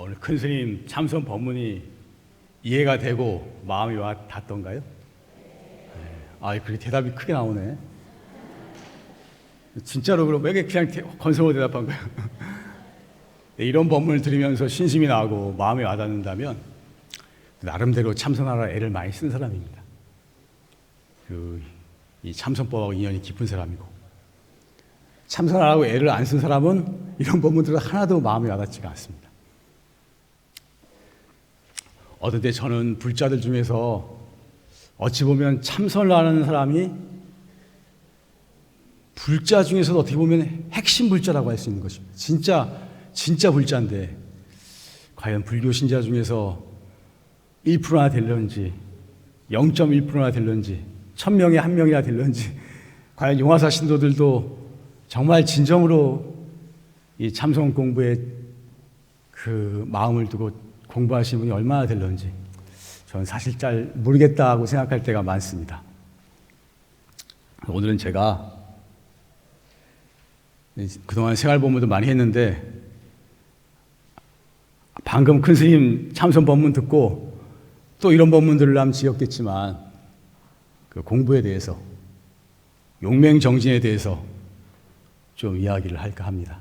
오늘 큰 스님 참선 법문이 이해가 되고 마음이 와 닿던가요? 그렇게 대답이 크게 나오네. 진짜로 그럼 왜 그냥 건성으로 대답한 거예요? 이런 법문을 들으면서 신심이 나고 마음에 와닿는다면 나름대로 참선하라 애를 많이 쓴 사람입니다. 이 참선법하고 인연이 깊은 사람이고, 참선하라고 애를 안 쓴 사람은 이런 법문들은 하나도 마음에 와닿지가 않습니다. 어떨 때 저는 불자들 중에서 어찌 보면 참선을 하는 사람이 불자 중에서도 어떻게 보면 핵심 불자라고 할 수 있는 것입니다. 진짜 불자인데 과연 불교 신자 중에서 1%나 될런지 0.1%나 될런지 1000명에 1명이나 될런지, 과연 용화사 신도들도 정말 진정으로 이 참선 공부에 그 마음을 두고 공부하시는 분이 얼마나 될런지 저는 사실 잘 모르겠다고 생각할 때가 많습니다. 오늘은 제가 그동안 생활법문도 많이 했는데 방금 큰 스님 참선 법문 듣고 또 이런 법문들을 하면 지었겠지만 그 공부에 대해서, 용맹정진에 대해서 좀 이야기를 할까 합니다.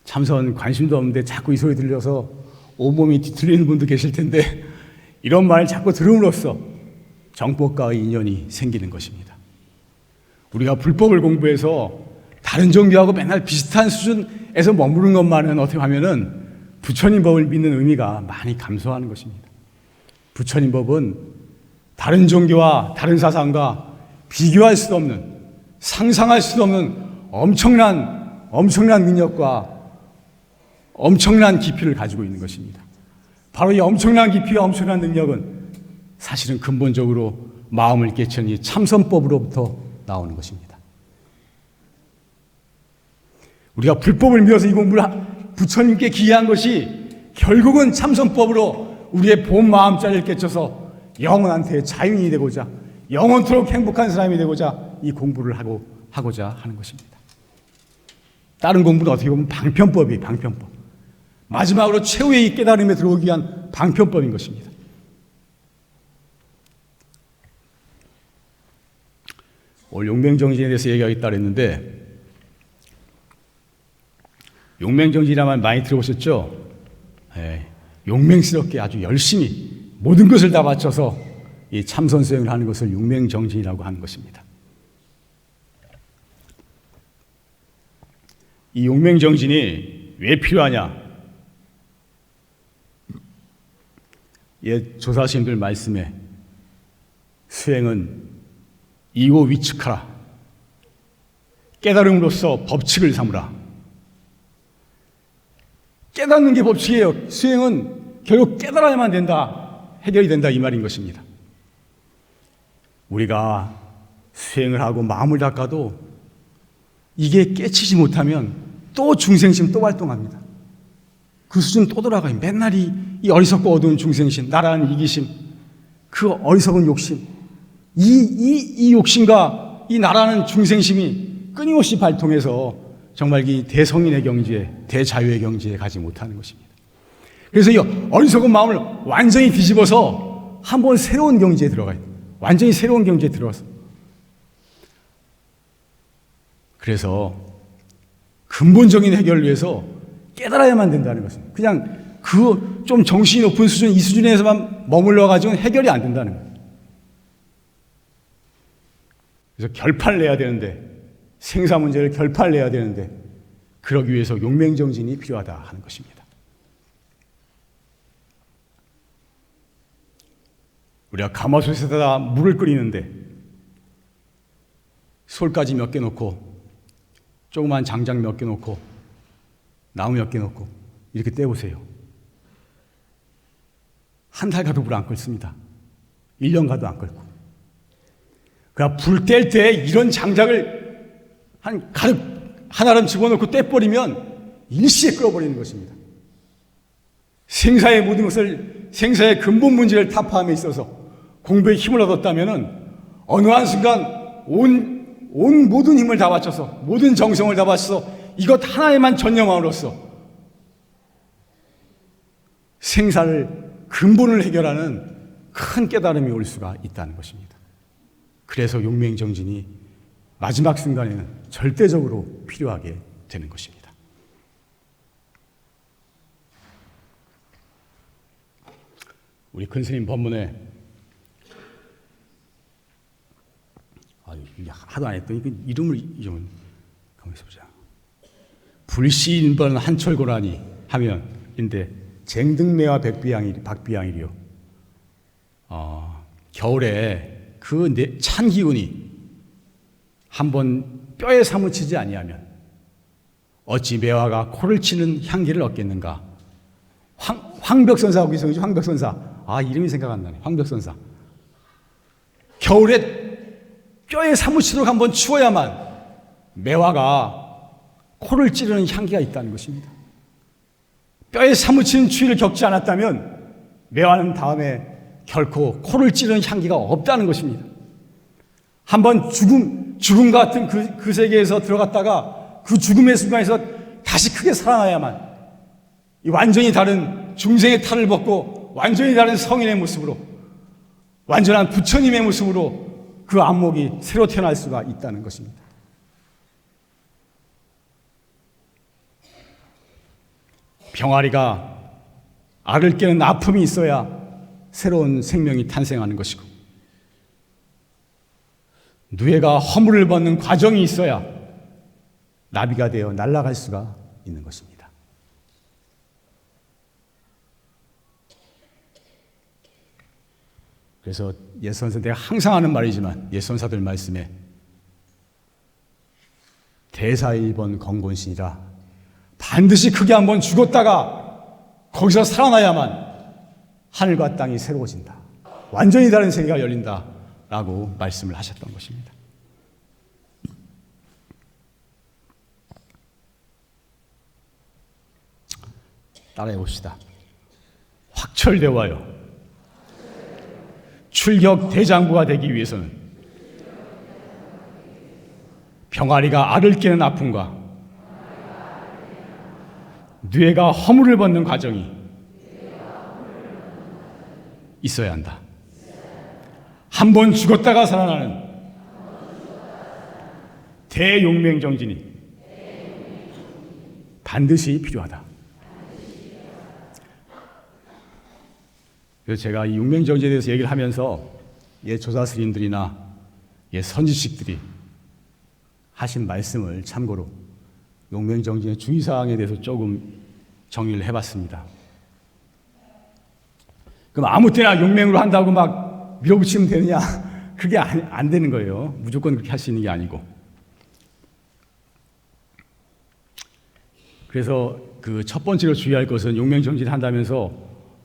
참선 관심도 없는데 자꾸 이 소리 들려서 온몸이 뒤틀리는 분도 계실 텐데 이런 말을 자꾸 들음으로써 정법과의 인연이 생기는 것입니다. 우리가 불법을 공부해서 다른 종교하고 맨날 비슷한 수준에서 머무는 것만은 어떻게 하면은 부처님 법을 믿는 의미가 많이 감소하는 것입니다. 부처님 법은 다른 종교와 다른 사상과 비교할 수 없는, 상상할 수 없는 엄청난 능력과 엄청난 깊이를 가지고 있는 것입니다. 바로 이 엄청난 깊이와 엄청난 능력은 사실은 근본적으로 마음을 깨치는 이 참선법으로부터 나오는 것입니다. 우리가 불법을 믿어서 이 공부를 부처님께 기여한 것이 결국은 참선법으로 우리의 본 마음자리를 깨쳐서 영원한테 자유인이 되고자, 영원토록 행복한 사람이 되고자 이 공부를 하고자 하는 것입니다. 다른 공부는 어떻게 보면 방편법이에요. 방편법. 마지막으로 최후의 이 깨달음에 들어오기 위한 방편법인 것입니다. 오늘 용맹정진에 대해서 얘기하겠다 그랬는데, 용맹정진이라는 말 많이 들어보셨죠? 용맹스럽게 아주 열심히 모든 것을 다 바쳐서 이 참선 수행을 하는 것을 용맹정진이라고 하는 것입니다. 이 용맹정진이 왜 필요하냐? 옛 조사스님들 말씀에 수행은 이고 위축하라, 깨달음으로써 법칙을 삼으라. 깨닫는 게 법칙이에요. 수행은 결국 깨달아야만 된다, 해결이 된다, 이 말인 것입니다. 우리가 수행을 하고 마음을 닦아도 이게 깨치지 못하면 또 중생심 또 활동합니다. 그 수준 또 돌아가요. 맨날 이 어리석고 어두운 중생심, 나라는 이기심, 그 어리석은 욕심, 이 욕심과 이 나라는 중생심이 끊임없이 발동해서 정말 이 대성인의 경지에, 대자유의 경지에 가지 못하는 것입니다. 그래서 이 어리석은 마음을 완전히 뒤집어서 한번 새로운 경지에 들어가요. 완전히 새로운 경지에 들어가서. 그래서 근본적인 해결을 위해서 깨달아야만 된다는 것입니다. 그냥 그 좀 정신이 높은 수준, 이 수준에서만 머물러 가지고는 해결이 안 된다는 거예요. 그래서 결판을 내야 되는데, 생사 문제를 결판을 내야 되는데, 그러기 위해서 용맹정진이 필요하다 하는 것입니다. 우리가 가마솥에다가 물을 끓이는데 솔가지 몇 개 넣고 조그만 장작 몇 개 넣고 나무 몇 개 넣고 이렇게 떼보세요. 한 달 가도 물 안 끓습니다. 1년 가도 안 끓고. 그러니까 불 뗄 때 이런 장작을 가득 하나름 집어넣고 떼버리면 일시에 끓어버리는 것입니다. 생사의 모든 것을, 생사의 근본 문제를 타파함에 있어서 공부에 힘을 얻었다면 어느 한순간 온 모든 힘을 다 바쳐서, 모든 정성을 다 바쳐서 이것 하나에만 전념함으로써 생사를 근본을 해결하는 큰 깨달음이 올 수가 있다는 것입니다. 그래서 용맹정진이 마지막 순간에는 절대적으로 필요하게 되는 것입니다. 우리 큰 스님 법문에 하도 안 했더니 그 이름을 가만히 있어보자. 불시인번 한철고라니 하면 인데 쟁등매와 박비양이리요. 겨울에 그 찬 기운이 한번 뼈에 사무치지 아니하면 어찌 매화가 코를 치는 향기를 얻겠는가. 황벽선사하고 있어요. 황벽선사. 이름이 생각 안 나네. 황벽선사. 겨울에 뼈에 사무치도록 한번 추워야만 매화가 코를 찌르는 향기가 있다는 것입니다. 뼈에 사무치는 추위를 겪지 않았다면 매화는 다음에 결코 코를 찌르는 향기가 없다는 것입니다. 한번 죽음 같은 그 세계에서 들어갔다가 그 죽음의 순간에서 다시 크게 살아나야만 이 완전히 다른 중생의 탈을 벗고 완전히 다른 성인의 모습으로 완전한 부처님의 모습으로 그 안목이 새로 태어날 수가 있다는 것입니다. 병아리가 알을 깨는 아픔이 있어야 새로운 생명이 탄생하는 것이고 누에가 허물을 벗는 과정이 있어야 나비가 되어 날아갈 수가 있는 것입니다. 그래서 예선사 내가 항상 하는 말이지만 예선사들 말씀에 대사일번 건곤신이라 반드시 크게 한번 죽었다가 거기서 살아나야만 하늘과 땅이 새로워진다. 완전히 다른 세계가 열린다라고 말씀을 하셨던 것입니다. 따라해 봅시다. 확철대화요. 출격 대장부가 되기 위해서는 병아리가 알을 깨는 아픔과 뇌가 허물을 벗는 과정이 있어야 한다. 한 번 죽었다가 살아나는 대용맹정진이 반드시 필요하다. 그래서 제가 이 용맹정진에 대해서 얘기를 하면서 조사 스님들이나 선지식들이 하신 말씀을 참고로 용맹정진의 주의사항에 대해서 조금 정리를 해봤습니다. 그럼 아무 때나 용맹으로 한다고 막 밀어붙이면 되느냐? 그게 안 되는 거예요. 무조건 그렇게 할 수 있는 게 아니고. 그래서 그 첫 번째로 주의할 것은 용맹정진을 한다면서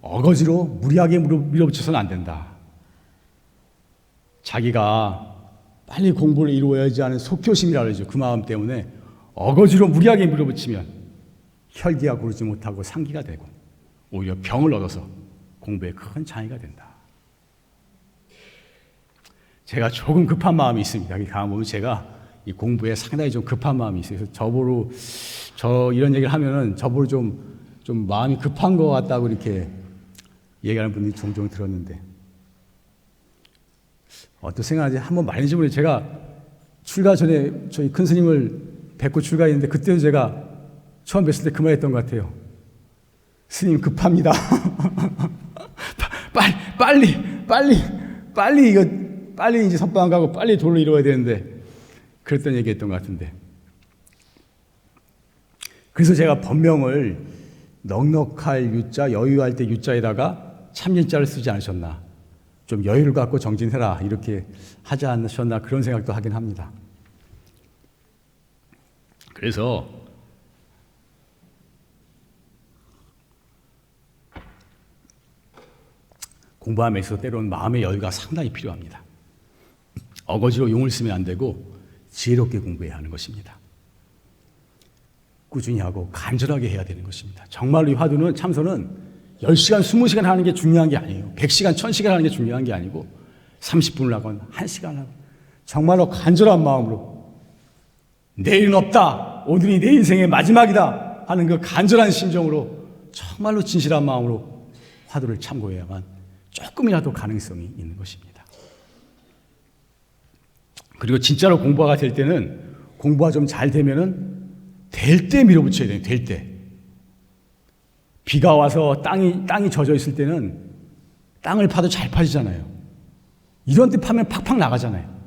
어거지로 무리하게 밀어붙여서는 안 된다. 자기가 빨리 공부를 이루어야지 하는 속효심이라 그러죠. 그 마음 때문에 어거지로 무리하게 밀어붙이면 혈기가 고르지 못하고 상기가 되고 오히려 병을 얻어서 공부에 큰 장애가 된다. 제가 조금 급한 마음이 있습니다. 여기 가보면 제가 이 공부에 상당히 좀 급한 마음이 있어요. 그래서 저 이런 얘기를 하면은 저보고 좀 마음이 급한 것 같다고 이렇게 얘기하는 분들이 종종 들었는데 어떤 생각하지? 한번 말인지 모르겠어요. 제가 출가 전에 저희 큰 스님을 뵙고 출가했는데 그때도 제가 처음 뵀을 때 그 말 했던 것 같아요. 스님 급합니다. 빨리 이제 석방 가고 빨리 도를 이루어야 되는데 그랬던 얘기했던 것 같은데 그래서 제가 법명을 넉넉할 유자 여유할 때 유자에다가 참일자를 쓰지 않으셨나 좀 여유를 갖고 정진해라 이렇게 하지 않으셨나 그런 생각도 하긴 합니다. 그래서 공부함에 있어서 때로는 마음의 여유가 상당히 필요합니다. 어거지로 용을 쓰면 안 되고 지혜롭게 공부해야 하는 것입니다. 꾸준히 하고 간절하게 해야 되는 것입니다. 정말로 이 화두는 참선은 10시간, 20시간 하는 게 중요한 게 아니에요. 100시간, 1000시간 하는 게 중요한 게 아니고 30분을 하건 1시간 하건 정말로 간절한 마음으로 내일은 없다. 오늘이 내 인생의 마지막이다 하는 그 간절한 심정으로 정말로 진실한 마음으로 화두를 참고해야만 조금이라도 가능성이 있는 것입니다. 그리고 진짜로 공부가 될 때는 공부가 좀 잘 되면은 될 때 밀어붙여야 돼요. 될 때. 비가 와서 땅이 젖어 있을 때는 땅을 파도 잘 파지잖아요. 이런 때 파면 팍팍 나가잖아요.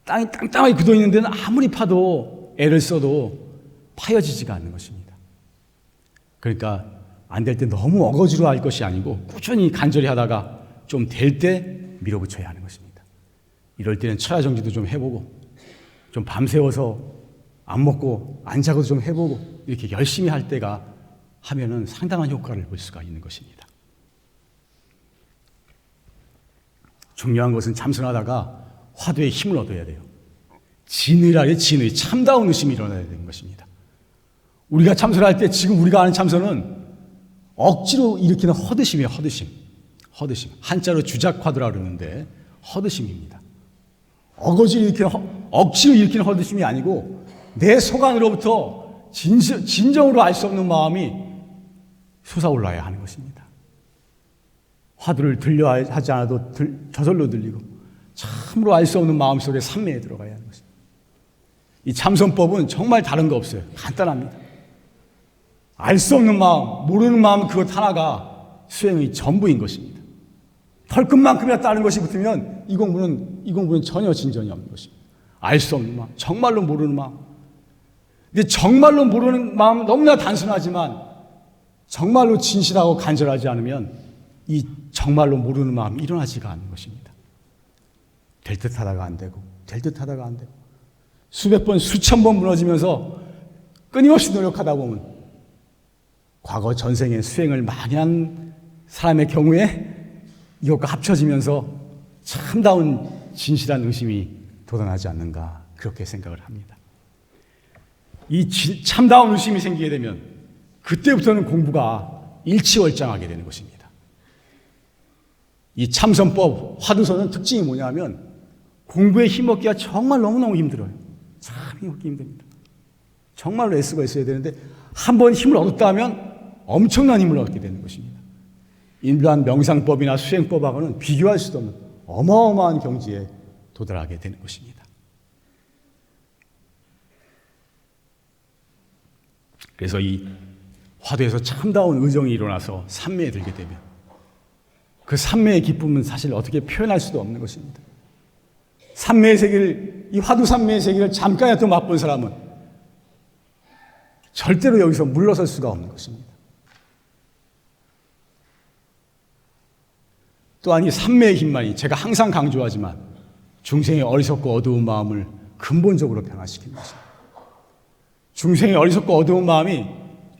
땅이 땅땅하게 굳어 있는 데는 아무리 파도 애를 써도 파여지지가 않는 것입니다. 그러니까 안 될 때 너무 어거지로 할 것이 아니고 꾸준히 간절히 하다가 좀 될 때 밀어붙여야 하는 것입니다. 이럴 때는 철야정지도 좀 해보고 좀 밤새워서 안 먹고 안 자고도 좀 해보고 이렇게 열심히 할 때가 하면은 상당한 효과를 볼 수가 있는 것입니다. 중요한 것은 참선하다가 화두에 힘을 얻어야 돼요. 진의라의 진의, 참다운 의심이 일어나야 되는 것입니다. 우리가 참선할 때 지금 우리가 아는 참선은 억지로 일으키는 허드심이에요. 허드심. 한자로 주작화두라 그러는데 허드심입니다. 억지로 일으키는 허드심이 아니고 내 속 안으로부터 진정으로 알 수 없는 마음이 솟아올라야 하는 것입니다. 화두를 들려 하지 않아도 저절로 들리고 참으로 알 수 없는 마음속에 삼매에 들어가야 하는 것입니다. 이 참선법은 정말 다른 거 없어요. 간단합니다. 알 수 없는 마음, 모르는 마음 그것 하나가 수행의 전부인 것입니다. 털끝만큼이나 다른 것이 붙으면 이 공부는 전혀 진전이 없는 것입니다. 알 수 없는 마음, 정말로 모르는 마음. 근데 정말로 모르는 마음은 너무나 단순하지만 정말로 진실하고 간절하지 않으면 이 정말로 모르는 마음이 일어나지가 않는 것입니다. 될 듯 하다가 안 되고 될 듯 하다가 안 되고 수백 번 수천 번 무너지면서 끊임없이 노력하다 보면 과거 전생에 수행을 많이 한 사람의 경우에 이것과 합쳐지면서 참다운 진실한 의심이 돋아나지 않는가 그렇게 생각을 합니다. 이 참다운 의심이 생기게 되면 그때부터는 공부가 일치월장하게 되는 것입니다. 이 참선법, 화두선은 특징이 뭐냐면 공부에 힘없기가 정말 너무너무 힘들어요. 참 힘없기 힘듭니다. 정말로 애쓰고 있어야 되는데 한 번 힘을 얻었다 하면 엄청난 힘을 얻게 되는 것입니다. 일반 명상법이나 수행법하고는 비교할 수도 없는 어마어마한 경지에 도달하게 되는 것입니다. 그래서 이 화두에서 참다운 의정이 일어나서 삼매에 들게 되면 그 삼매의 기쁨은 사실 어떻게 표현할 수도 없는 것입니다. 삼매의 세계를, 이 화두 삼매의 세계를 잠깐이라도 맛본 사람은 절대로 여기서 물러설 수가 없는 것입니다. 또한 이 삼매의 힘만이 제가 항상 강조하지만 중생의 어리석고 어두운 마음을 근본적으로 변화시키는 것입니다. 중생의 어리석고 어두운 마음이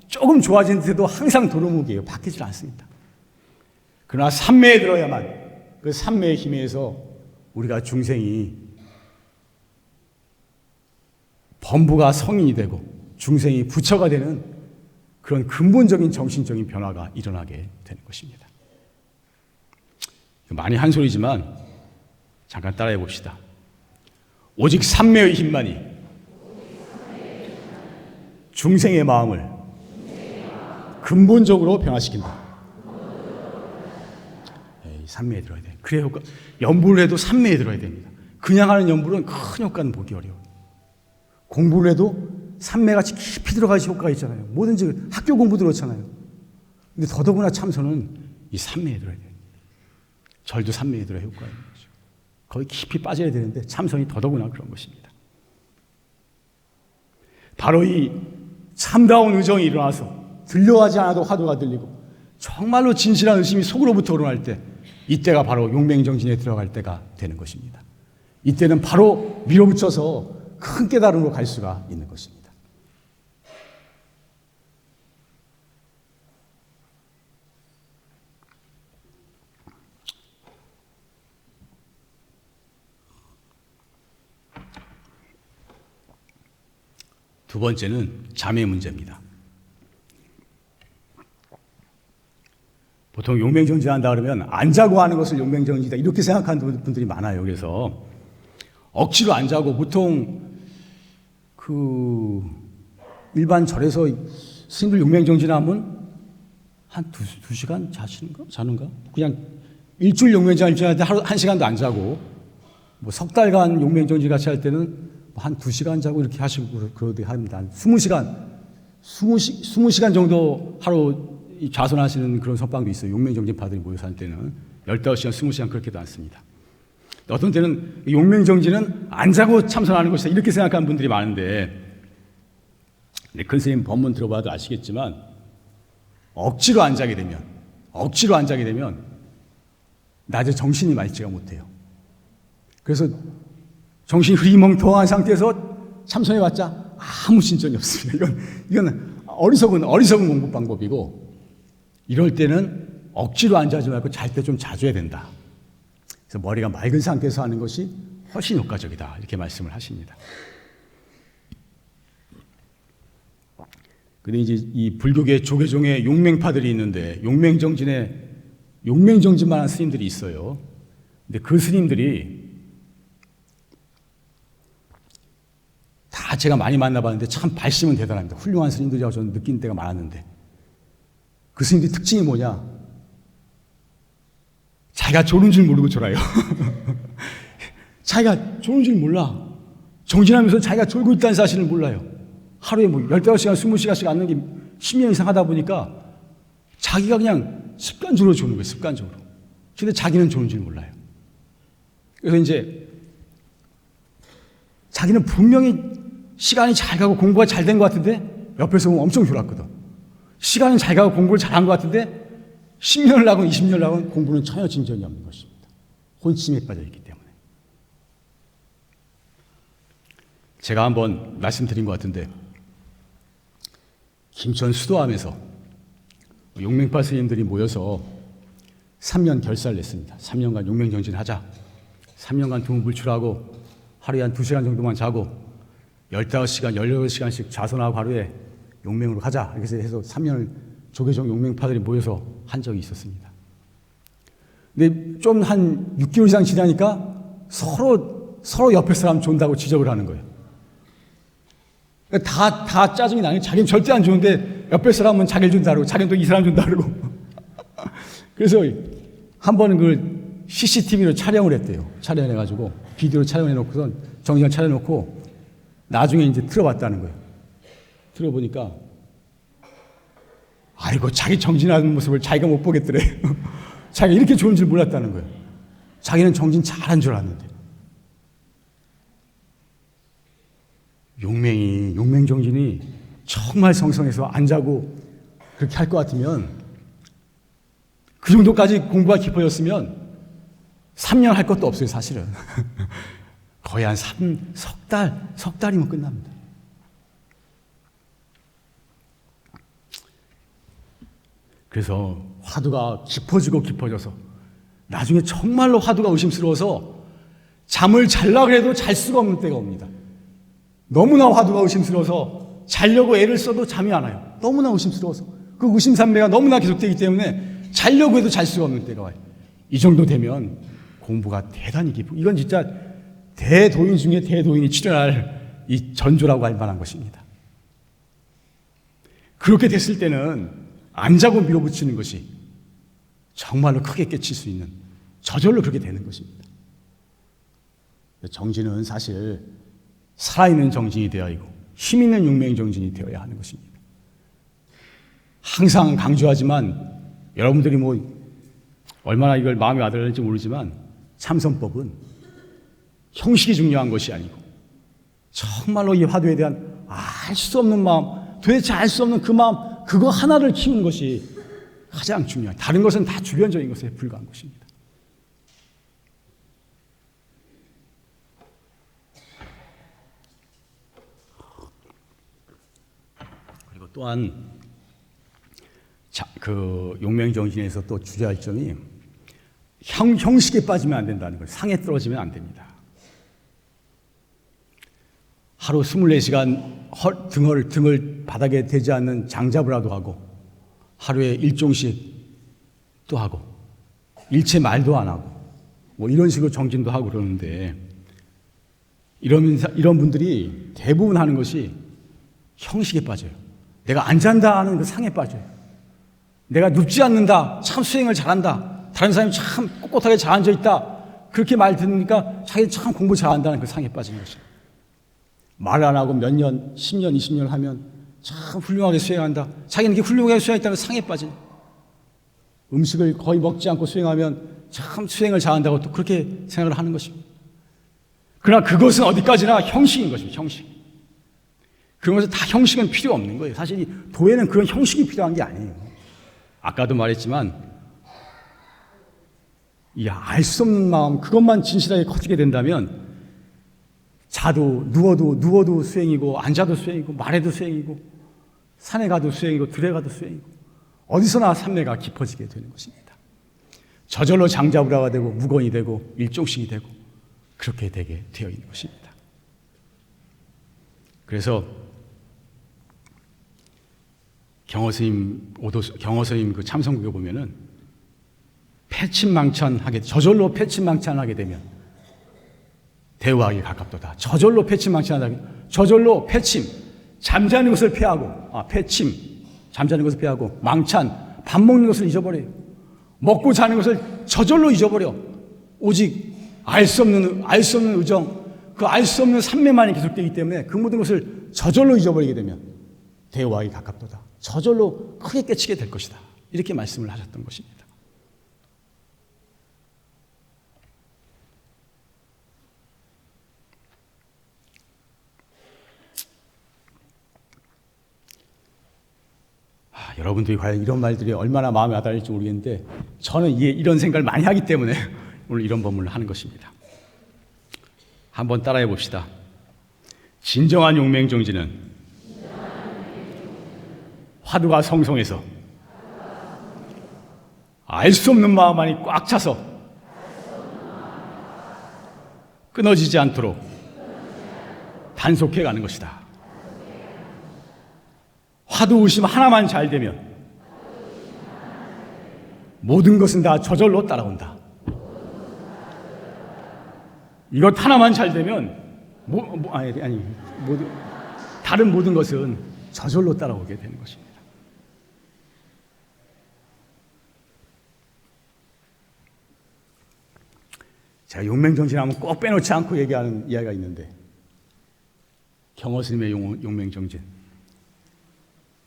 조금 좋아진 듯해도 항상 도루묵이에요. 바뀌질 않습니다. 그러나 삼매에 들어야만 그 삼매의 힘에 의해서 우리가 중생이 범부가 성인이 되고 중생이 부처가 되는 그런 근본적인 정신적인 변화가 일어나게 되는 것입니다. 많이 한 소리지만 잠깐 따라해 봅시다. 오직 삼매의 힘만이 중생의 마음을 근본적으로 변화시킨다. 삼매에 들어야 돼. 그래 효과. 연부를 해도 삼매에 들어야 됩니다. 그냥 하는 연부는 큰 효과는 보기 어려워요. 공부를 해도 삼매같이 깊이 들어가야지 효과가 있잖아요. 뭐든지 학교 공부도 그렇잖아요. 근데 더더구나 참선은 이 삼매에 들어야 돼요. 절도 삼매에 들어야 효과가 있는 거죠. 거의 깊이 빠져야 되는데 참선이 더더구나 그런 것입니다. 바로 이 참다운 의정이 일어나서 들려하지 않아도 화두가 들리고 정말로 진실한 의심이 속으로부터 우러날 때 이때가 바로 용맹정진에 들어갈 때가 되는 것입니다. 이때는 바로 밀어붙여서 큰 깨달음으로 갈 수가 있는 것입니다. 두 번째는 잠의 문제입니다. 보통 용맹정진한다 그러면 안 자고 하는 것을 용맹정진이다 이렇게 생각하는 분들이 많아요. 그래서 억지로 안 자고 보통 그 일반 절에서 스님들 용맹정진하면 한 두 시간 자는가? 그냥 일주일 용맹정지 할때 하루 1시간도 안 자고, 뭐 석 달간 용맹정지 같이 할 때는 한 2시간 자고 이렇게 하시고 그러듯이 합니다. 한 20시간 정도 하루 좌선하시는 그런 선방도 있어요. 용맹정진파들이 모여서 할 때는 15시간, 20시간 그렇게도 않습니다. 어떤 때는 용맹정진은 안 자고 참선하는 것이다 이렇게 생각하는 분들이 많은데, 큰 선생님 법문 들어봐도 아시겠지만 억지로 안 자게 되면 낮에 정신이 맑지가 못해요. 그래서 정신이 흐리멍텅한 상태에서 참선해봤자 아무 진전이 없습니다. 이건 어리석은 공부 방법이고, 이럴 때는 억지로 안 자지 말고 잘 때 좀 자줘야 된다. 그래서 머리가 맑은 상태에서 하는 것이 훨씬 효과적이다 이렇게 말씀을 하십니다. 근데 이제 이 불교계 조계종의 용맹파들이 있는데 용맹정진만 한 스님들이 있어요. 근데 그 스님들이 다 제가 많이 만나봤는데 참 발심은 대단합니다. 훌륭한 스님들이라고 저는 느낀 때가 많았는데, 그 스님들의 특징이 뭐냐? 자기가 졸은 줄 모르고 졸아요. 자기가 졸은 줄 몰라. 정진하면서 자기가 졸고 있다는 사실을 몰라요. 하루에 뭐 15시간, 20시간씩 앉는 게 10년 이상 하다 보니까 자기가 그냥 습관적으로 조는 거예요, 습관적으로. 근데 자기는 조는 줄 몰라요. 그래서 이제 자기는 분명히 시간이 잘 가고 공부가 잘 된 것 같은데 옆에서 보면 엄청 졸았거든. 시간은 잘 가고 공부를 잘한 것 같은데 10년을 하건 20년을 하건 공부는 전혀 진전이 없는 것입니다. 혼침에 빠져있기 때문에. 제가 한번 말씀드린 것 같은데, 김천 수도암에서 용맹파 스님들이 모여서 3년 결사를 냈습니다. 3년간 용맹정진하자. 3년간 두문불출하고 하루에 한 2시간 정도만 자고 15시간, 18시간씩 좌선하고 하루에 용맹으로 가자. 이렇게 해서 3년을 조계종 용맹파들이 모여서 한 적이 있었습니다. 근데 좀 한 6개월 이상 지나니까 서로 옆에 사람 존다고 지적을 하는 거예요. 다 짜증이 나요. 자기는 절대 안 좋은데 옆에 사람은 자기를 준다 그러고 자기는 또 이 사람 준다 그러고. 그래서 한 번은 그걸 CCTV로 촬영을 했대요. 촬영해가지고 비디오로 촬영해놓고서 정지장 촬영해놓고 나중에 이제 틀어봤다는 거예요. 틀어보니까 아이고 자기 정진하는 모습을 자기가 못 보겠더래. 자기가 이렇게 좋은 줄 몰랐다는 거예요. 자기는 정진 잘한 줄 알았는데. 용맹정진이 정말 성성해서 안 자고 그렇게 할 것 같으면, 그 정도까지 공부가 깊어졌으면 3년 할 것도 없어요, 사실은. 거의 한 석 달이면 끝납니다. 그래서 화두가 깊어져서 나중에 정말로 화두가 의심스러워서 잠을 자려고 해도 잘 수가 없는 때가 옵니다. 너무나 화두가 의심스러워서 자려고 애를 써도 잠이 안 와요. 너무나 의심스러워서. 그 의심산매가 너무나 계속되기 때문에 자려고 해도 잘 수가 없는 때가 와요. 이 정도 되면 공부가 대단히 깊고, 이건 진짜 대도인 중에 대도인이 출연할 이 전조라고 할 만한 것입니다. 그렇게 됐을 때는 안 자고 밀어붙이는 것이 정말로 크게 깨칠 수 있는, 저절로 그렇게 되는 것입니다. 정진은 사실 살아있는 정진이 되어야 하고 힘 있는 용맹정진이 되어야 하는 것입니다. 항상 강조하지만 여러분들이 뭐 얼마나 이걸 마음에 와닿을지 모르지만 참선법은 형식이 중요한 것이 아니고 정말로 이 화두에 대한 알 수 없는 마음, 도대체 알 수 없는 그 마음, 그거 하나를 키우는 것이 가장 중요해요. 다른 것은 다 주변적인 것에 불과한 것입니다. 그리고 또한 그 용맹정진에서 또 주의할 점이 형식에 빠지면 안 된다는 거예요. 상에 떨어지면 안 됩니다. 하루 24시간 등을 바닥에 대지 않는 장잡으라도 하고, 하루에 일종씩 또 하고, 일체 말도 안 하고, 뭐 이런 식으로 정진도 하고 그러는데, 이런 분들이 대부분 하는 것이 형식에 빠져요. 내가 안 잔다 하는 그 상에 빠져요. 내가 눕지 않는다. 참 수행을 잘한다. 다른 사람이 참 꼿꼿하게 잘 앉아있다. 그렇게 말 듣으니까 자기 참 공부 잘한다는 그 상에 빠지는 것이죠. 말 안 하고 몇 년, 10년, 20년 하면 참 훌륭하게 수행한다. 자기는 이렇게 훌륭하게 수행했다는 상에 빠진. 음식을 거의 먹지 않고 수행하면 참 수행을 잘한다고 또 그렇게 생각을 하는 것입니다. 그러나 그것은 어디까지나 형식인 것입니다. 형식. 그런 것은 다 형식은 필요 없는 거예요. 사실 이 도에는 그런 형식이 필요한 게 아니에요. 아까도 말했지만 이 알 수 없는 마음 그것만 진실하게 커지게 된다면 자도 누워도 수행이고 앉아도 수행이고 말해도 수행이고 산에 가도 수행이고 들에 가도 수행이고 어디서나 삼매가 깊어지게 되는 것입니다. 저절로 장자부라가 되고 무건이 되고 일종식이 되고 그렇게 되게 되어 있는 것입니다. 그래서 경허스님 그 참선국에 보면은 저절로 패침망찬하게 되면 대우하기 가깝도다. 저절로 패침망찬하게, 저절로 패침, 잠자는 것을 피하고, 잠자는 것을 피하고, 망찬, 밥 먹는 것을 잊어버려요. 먹고 자는 것을 저절로 잊어버려. 오직 알 수 없는 의정, 그 알 수 없는 삼매만이 계속되기 때문에 그 모든 것을 저절로 잊어버리게 되면 대우하기 가깝도다. 저절로 크게 깨치게 될 것이다. 이렇게 말씀을 하셨던 것입니다. 여러분들이 과연 이런 말들이 얼마나 마음에 와닿을지 모르겠는데 저는 이런 생각을 많이 하기 때문에 오늘 이런 법문을 하는 것입니다. 한번 따라해 봅시다. 진정한 용맹정진은 화두가 성성해서 알 수 없는 마음만이 꽉 차서 끊어지지 않도록 단속해 가는 것이다. 화두 의심 하나만 잘 되면 모든 것은 다 저절로 따라온다. 이것 하나만 잘 되면 다른 모든 것은 저절로 따라오게 되는 것입니다. 제가 용맹정진하면 꼭 빼놓지 않고 얘기하는 이야기가 있는데 경허스님의 용맹정진,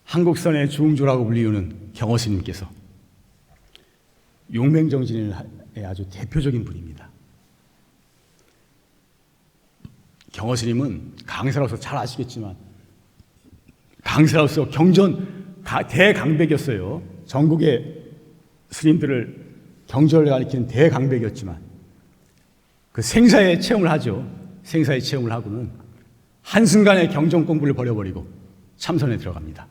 한국선의 주흥조라고 불리우는 경허스님께서 용맹정진의 아주 대표적인 분입니다. 경허스님은 강사로서 잘 아시겠지만 강사로서 대강백이었어요. 전국의 스님들을 경전을 가리키는 대강백이었지만 그 생사의 체험을 하죠. 생사의 체험을 하고는 한순간에 경전 공부를 버려버리고 참선에 들어갑니다.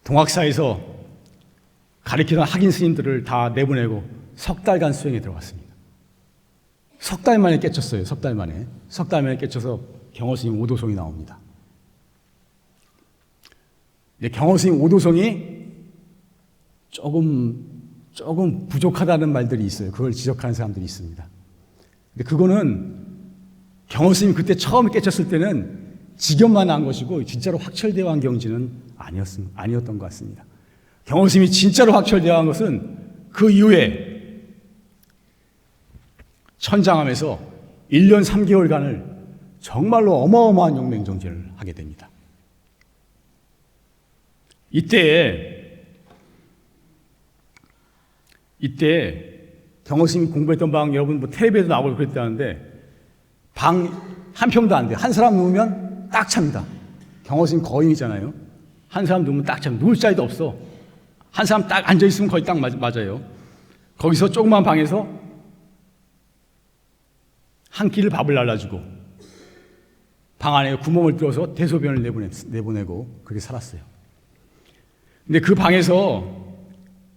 동학사에서 가르치던 학인 스님들을 다 내보내고 석 달간 수행에 들어갔습니다. 석 달 만에 깨쳤어요. 석 달 만에 깨쳐서 경허스님 오도송이 나옵니다. 경허스님 오도송이 조금 부족하다는 말들이 있어요. 그걸 지적하는 사람들이 있습니다. 근데 그거는 경허스님 그때 처음 깨쳤을 때는 직연만 한 것이고 진짜로 확철대오한 경지는 아니었던 것 같습니다. 경허스님이 진짜로 확철대오한 것은 그 이후에 천장암에서 1년 3개월간을 정말로 어마어마한 용맹정진을 하게 됩니다. 이때 경허스님이 공부했던 방 여러분 텔레비에도 나오고 그랬다는데 방 한 평도 안 돼요. 한 사람 누우면 딱 찹니다. 경허스님 거인이잖아요. 한 사람 누우면 딱 찹니다. 누울 자리도 없어. 한 사람 딱 앉아있으면 거의 딱 맞아요. 거기서 조그만 방에서 한 끼를 밥을 날라주고 방 안에 구멍을 뚫어서 대소변을 내보내고 그렇게 살았어요. 근데 그 방에서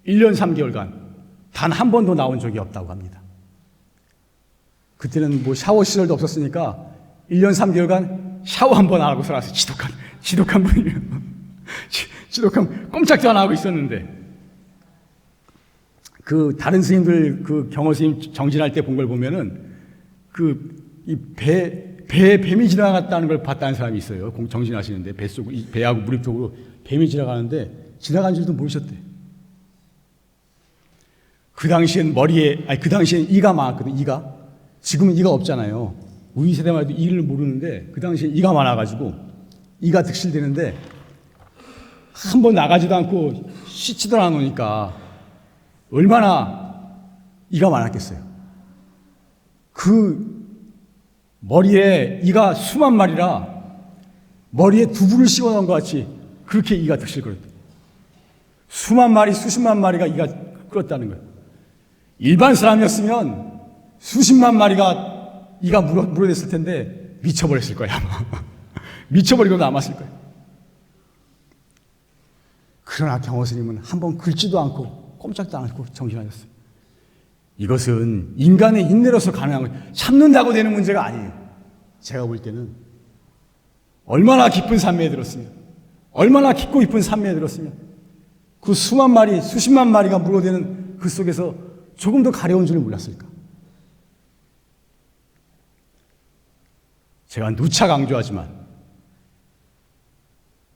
1년 3개월간 단 한 번도 나온 적이 없다고 합니다. 그때는 샤워 시설도 없었으니까 1년 3개월간 샤워 한 번 안 하고 살았어요. 지독한 분이에요. 지독한 꼼짝도 안 하고 있었는데 그 다른 스님들 그 경허스님 정진할 때 본 걸 보면은 배에 뱀이 지나갔다는 걸 봤다는 사람이 있어요. 정진하시는데 배하고 무릎 쪽으로 뱀이 지나가는데 지나간 줄도 모르셨대. 그 당시엔 그 당시엔 이가 많았거든, 이가. 지금은 이가 없잖아요. 우리 세대만 해도 이를 모르는데, 그 당시엔 이가 많아가지고, 이가 득실되는데, 한 번 나가지도 않고 씻지도 않으니까, 얼마나 이가 많았겠어요. 그 머리에 이가 수만 마리라, 머리에 두부를 씌워 놓은 것 같이, 그렇게 이가 득실거렸다. 수만 마리, 수십만 마리가 이가 끓었다는 거예요. 일반 사람이었으면 수십만 마리가 이가 물어댔을 텐데 미쳐버렸을 거야, 아마. 미쳐버리고 남았을 거예요. 그러나 경호 스님은 한번 긁지도 않고 꼼짝도 않고 정진하셨어요. 이것은 인간의 인내로서 가능한 거예요. 참는다고 되는 문제가 아니에요. 제가 볼 때는 얼마나 깊은 산매에 들었으면, 얼마나 깊고 깊은 산매에 들었으면 그 수만 마리, 수십만 마리가 물어대는 그 속에서 조금 더 가려운 줄을 몰랐을까. 제가 누차 강조하지만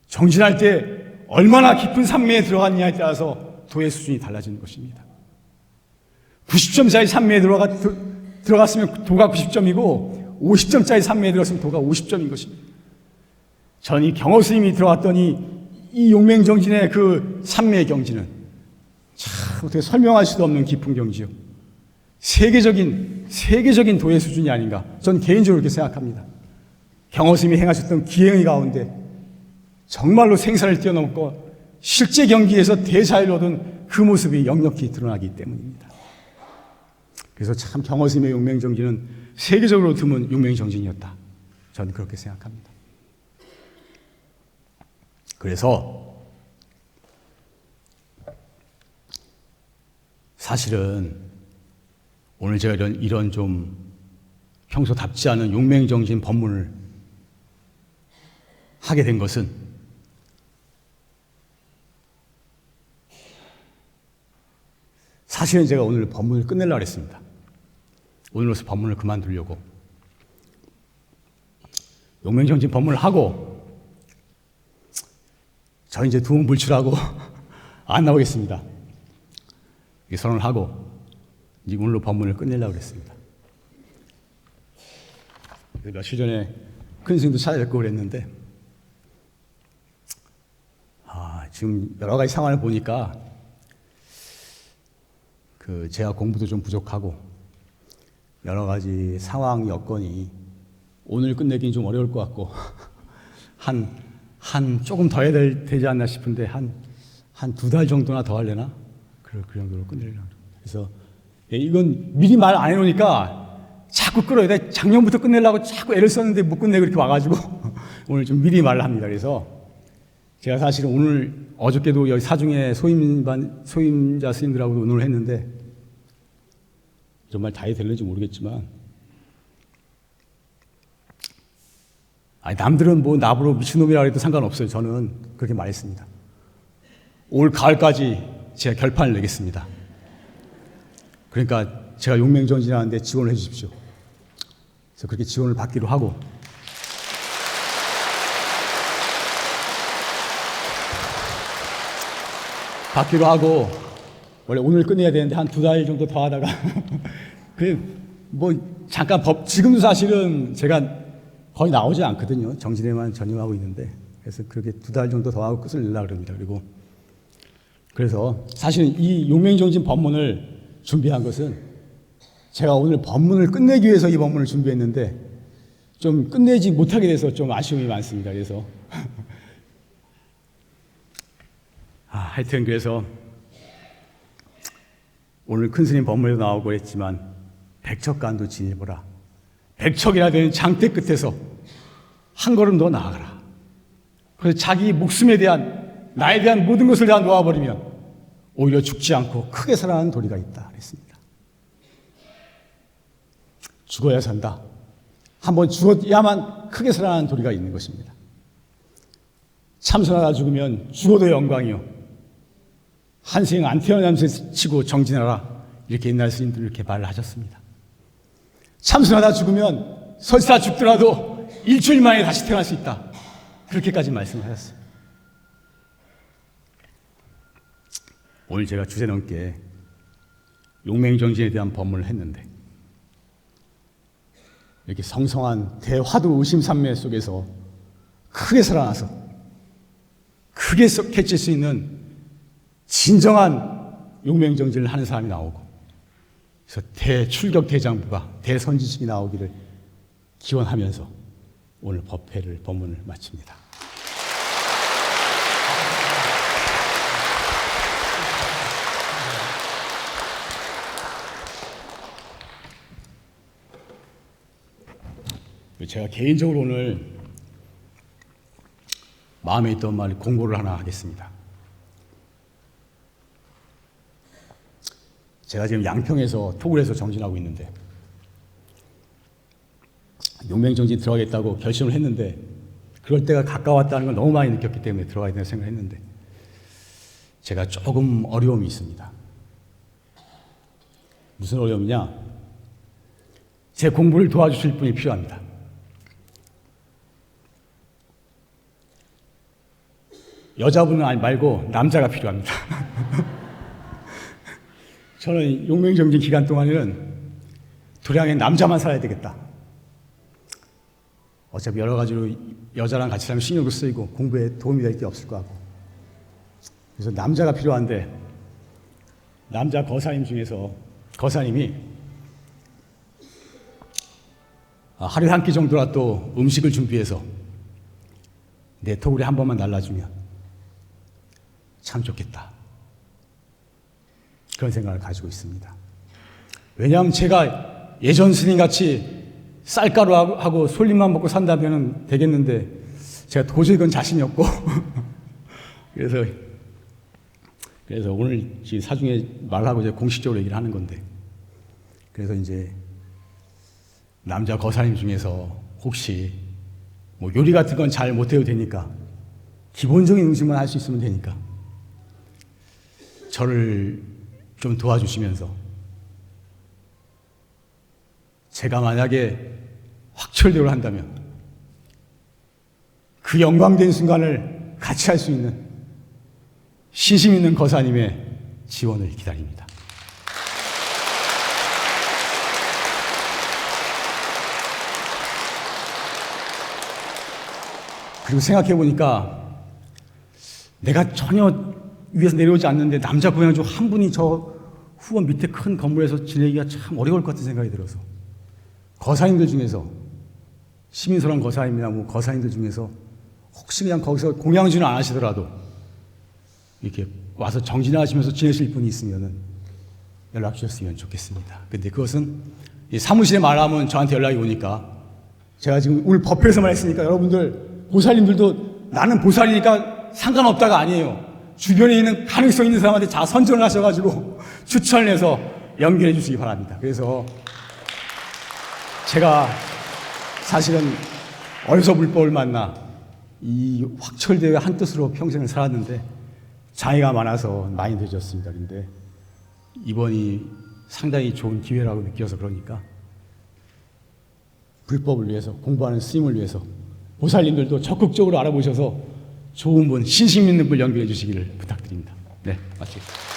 정진할 때 얼마나 깊은 산매에 들어갔냐에 따라서 도의 수준이 달라지는 것입니다. 90점짜리 산매에 들어갔으면 도가 90점이고 50점짜리 산매에 들어갔으면 도가 50점인 것입니다. 전 이 경호 스님이 들어갔더니 이 용맹정진의 그 산매의 경지는 참 어떻게 설명할 수도 없는 깊은 경지요. 세계적인 도의 수준이 아닌가. 전 개인적으로 그렇게 생각합니다. 경호 스님이 행하셨던 기행의 가운데 정말로 생사를 뛰어넘고 실제 경기에서 대자를 얻은 그 모습이 역력히 드러나기 때문입니다. 그래서 참 경호 스님의 용맹정진은 세계적으로 드문 용맹정진이었다. 저는 그렇게 생각합니다. 그래서 사실은 오늘 제가 이런 좀 평소답지 않은 용맹정진 법문을 하게 된 것은 사실은 제가 오늘 법문을 끝내려고 했습니다. 오늘로서 법문을 그만두려고. 용맹정진 법문을 하고 저 이제 두문 불출하고 안 나오겠습니다. 선언을 하고 이제 오늘로 법문을 끝내려고 했습니다. 며칠 전에 큰 스님도 찾아뵙고 그랬는데 지금 여러 가지 상황을 보니까 제가 공부도 좀 부족하고 여러 가지 상황 여건이 오늘 끝내기는 좀 어려울 것 같고 한 조금 더 해야 되지 않나 싶은데 한 2달 정도나 더 하려나? 그 정도로 끝내려고. 그래서 이건 미리 말 안 해놓으니까 자꾸 끌어야 돼. 작년부터 끝내려고 자꾸 애를 썼는데 못 끝내고 이렇게 와가지고 오늘 좀 미리 말을 합니다. 그래서 제가 사실은 오늘 어저께도 여기 사중에 소임자 스님들하고도 의논을 했는데 정말 다 될는지 모르겠지만 남들은 뭐 나보고 미친놈이라고 해도 상관없어요. 저는 그렇게 말했습니다. 올 가을까지 제가 결판을 내겠습니다. 그러니까 제가 용맹정진하는데 지원을 해 주십시오. 그래서 그렇게 지원을 받기로 하고 원래 오늘 끝내야 되는데 한 2달 정도 더 하다가 잠깐 지금도 사실은 제가 거의 나오지 않거든요. 정진에만 전념하고 있는데 그래서 그렇게 2달 정도 더 하고 끝을 내려고 합니다. 그래서 사실은 이 용맹정진 법문을 준비한 것은 제가 오늘 법문을 끝내기 위해서 이 법문을 준비했는데 좀 끝내지 못하게 돼서 좀 아쉬움이 많습니다. 그래서 하여튼 그래서 오늘 큰 스님 법문에도 나오고 했지만 백척간도 지니보라. 백척이나 되는 장대 끝에서 한 걸음 더 나아가라. 그래서 자기 목숨에 대한 나에 대한 모든 것을 다 놓아버리면 오히려 죽지 않고 크게 살아나는 도리가 있다 그랬습니다. 죽어야 산다. 한번 죽어야만 크게 살아나는 도리가 있는 것입니다. 참선하다 죽으면 죽어도 영광이요. 한생 안 태어나면서 치고 정진하라. 이렇게 옛날 스님들 이렇게 말을 하셨습니다. 참선하다 죽으면 설사 죽더라도 일주일 만에 다시 태어날 수 있다. 그렇게까지 말씀을 하셨어요. 오늘 제가 주제 넘게 용맹정진에 대한 법문을 했는데 이렇게 성성한 대화두 의심산매 속에서 크게 살아나서 크게 캐칠 수 있는 진정한 용맹정진을 하는 사람이 나오고 그래서 대출격 대장부가 대선지식이 나오기를 기원하면서 오늘 법문을 마칩니다. 제가 개인적으로 오늘 마음에 있던 말 공고를 하나 하겠습니다. 제가 지금 양평에서 토굴에서 정진하고 있는데 용맹정진 들어가겠다고 결심을 했는데 그럴 때가 가까웠다는 걸 너무 많이 느꼈기 때문에 들어가야 된다고 생각을 했는데 제가 조금 어려움이 있습니다. 무슨 어려움이냐? 제 공부를 도와주실 분이 필요합니다. 여자분은 말고 남자가 필요합니다. 저는 용맹정진 기간 동안에는 도량에 남자만 살아야 되겠다. 어차피 여러 가지로 여자랑 같이 살면 신경도 쓰이고 공부에 도움이 될 게 없을 거 같고 그래서 남자가 필요한데 남자 거사님 중에서 거사님이 하루에 한 끼 정도라도 음식을 준비해서 내 토굴에 한 번만 날라주면 참 좋겠다. 그런 생각을 가지고 있습니다. 왜냐하면 제가 예전 스님같이 쌀가루하고 솔잎만 먹고 산다면 되겠는데 제가 도저히 그건 자신이 없고 그래서 오늘 사중에 말하고 이제 공식적으로 얘기를 하는 건데 그래서 이제 남자 거사님 중에서 혹시 뭐 요리 같은 건 잘 못해도 되니까 기본적인 음식만 할 수 있으면 되니까 저를 좀 도와주시면서 제가 만약에 확철대오를 한다면 그 영광된 순간을 같이 할 수 있는 신심 있는 거사님의 지원을 기다립니다. 그리고 생각해 보니까 내가 전혀 위에서 내려오지 않는데 남자 고향주 한 분이 저 후원 밑에 큰 건물에서 지내기가 참 어려울 것 같은 생각이 들어서 거사님들 중에서 시민소랑 거사님이나 뭐 거사님들 중에서 혹시 그냥 거기서 공양주는 안 하시더라도 이렇게 와서 정진하시면서 지내실 분이 있으면은 연락 주셨으면 좋겠습니다. 근데 그것은 사무실에 말하면 저한테 연락이 오니까 제가 지금 오늘 법회에서만 했으니까 여러분들 보살님들도 나는 보살이니까 상관없다가 아니에요. 주변에 있는 가능성 있는 사람한테 다 선정을 하셔가지고 추천을 해서 연결해 주시기 바랍니다. 그래서 제가 사실은 어디서 불법을 만나 이 확철대오의 한 뜻으로 평생을 살았는데 장애가 많아서 많이 늦었습니다. 그런데 이번이 상당히 좋은 기회라고 느껴서 그러니까 불법을 위해서 공부하는 스님을 위해서 보살님들도 적극적으로 알아보셔서 좋은 분, 신심 있는 분 연결해 주시기를 부탁드립니다. 네, 마치겠습니다.